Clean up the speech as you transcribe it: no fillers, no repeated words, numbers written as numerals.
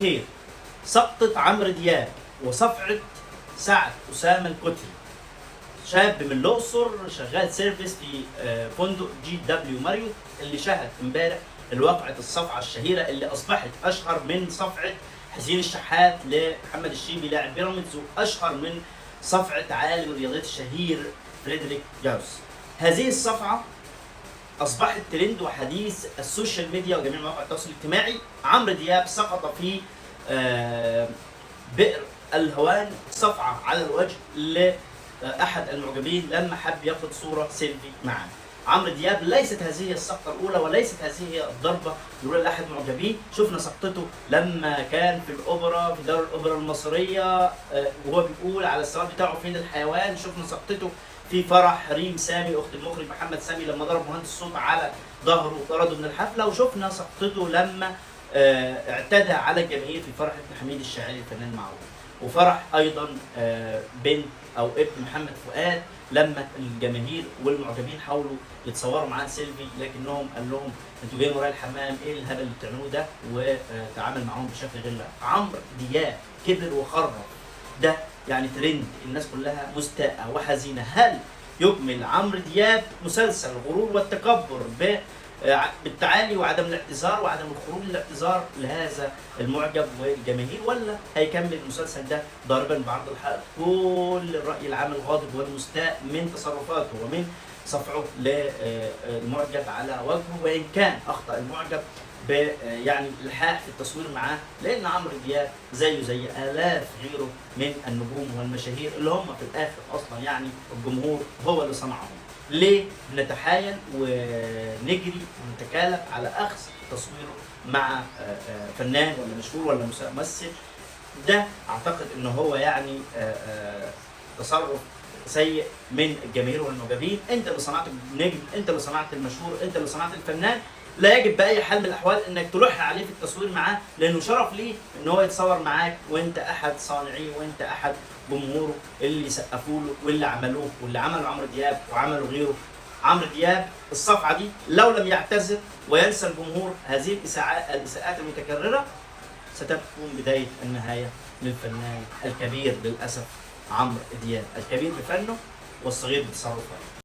خير. سقطة عمرو دياب وصفعة سعد أسامة الكتري، شاب من الأقصر شغال سيرفيس في فندق GW ماريوت، اللي شهد امبارح الواقعة الصفعة الشهيرة اللي أصبحت أشهر من صفعة حسين الشحات لمحمد الشيبي لاعب بيراميدز، وأشهر من صفعة عالم الرياضيات الشهير فريدريك جاوس. هذه الصفعة أصبحت ترند وحديث السوشيال ميديا وجميع مواقع التواصل الاجتماعي. عمرو دياب سقط في بئر الهوان، صفعة على الوجه لأحد المعجبين لما حب ياخد صورة سيلفي معاه. عمرو دياب ليست هذه السقطة الأولى وليست هذه هي الضربة الأولى لأحد المعجبين. شفنا سقطته لما كان في الأوبرا، في دار الأوبرا المصرية، وهو بيقول على السؤال بتاعه فين الحيوان. شفنا سقطته في فرح ريم سامي أخت المخرج محمد سامي لما ضرب مهندس الصوت على ظهره وطرده من الحفلة. وشفنا سقطته لما اعتدى على الجماهير في فرح ابن حميد الشاعري الفنان معروف، وفرح ايضا بنت او ابن محمد فؤاد لما الجماهير والمعجبين حاولوا يتصوروا معاه سيلفي، لكنهم قال لهم انتوا جايين ورايا الحمام، ايه الهبل اللي بتعملوه ده، وتعامل معاهم بشكل غير لائق. عمرو دياب كبر وخرف، ده يعني ترند، الناس كلها مستاءة وحزينة. هل يكمل عمرو دياب مسلسل غرور والتكبر بالتعالي وعدم الاعتذار وعدم الخروج للاعتذار لهذا المعجب والجماهير، ولا هيكمل المسلسل ده ضاربا بعرض الحائط؟ كل الرأي العام الغاضب والمستاء من تصرفاته ومن صفعه للمعجب على وجهه، وإن كان أخطأ المعجب يعني الحاح في التصوير معاه، لأن عمرو دياب زيه زي آلاف غيره من النجوم والمشاهير اللي هم في الآخر أصلا يعني الجمهور هو اللي صنعهم. ليه نتحايل ونجري ونتكالب على أخذ تصويره مع فنان ولا مشهور ولا ممثل؟ ده أعتقد إن هو يعني تصرف سيء من الجماهير والمعجبين. أنت اللي صنعت النجم، أنت اللي صنعت المشهور، أنت اللي صنعت الفنان، لا يجب بأي حال من الأحوال إنك تلح عليه في التصوير معاه، لأنه شرف ليه إن هو يتصور معاك وأنت أحد صانعيه وأنت أحد جمهوره اللي سقفوا له واللي عملوه واللي عملوا عمرو دياب وعملوا غيره. عمرو دياب الصفعة دي لو لم يعتذر وينسى الجمهور هذه الإساءات المتكررة ستكون بداية النهاية للفنان الكبير للأسف عمرو دياب، الكبير بفنه والصغير بتصرفاته.